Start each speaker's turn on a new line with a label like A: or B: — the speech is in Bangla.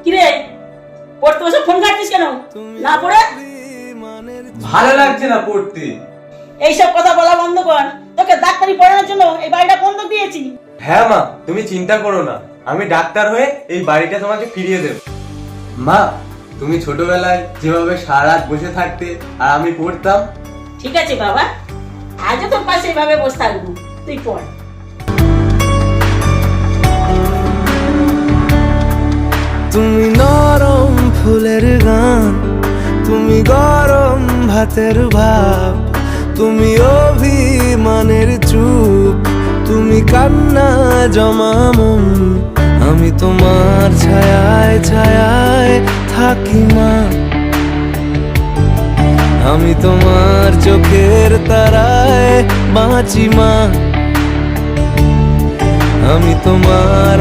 A: কিরে পড়তে বসে ফোন ঘাটছিস কেন? না পড়ে
B: ভালো লাগছে না পড়তে।
A: এইসব কথা বলা বন্ধ কর। তোকে ডাক্তারি পড়ানোর জন্য এই বাড়িটা বন্ধক দিয়েছি।
B: হ্যাঁ মা, তুমি চিন্তা করো না, আমি ডাক্তার হয়ে এই বাড়িটা তোমাকে ফিরিয়ে দেব। মা, তুমি ছোটবেলায় যেভাবে সারা রাত বসে থাকতে আর আমি পড়তাম।
A: ঠিক আছে বাবা, আজও তোর পাশে এভাবে বসে থাকবো, তুই পড়।
C: তুমি নরম ফুলের গান, তুমি গরম ভাতের ভাব, তুমি অভিমানের চুপ, তুমি কান্না জমা মন। আমি তোমার ছায়ায় ছায়ায় থাকি মা, আমি তোমার চোখের তারায় বাঁচি মা, আমি তোমার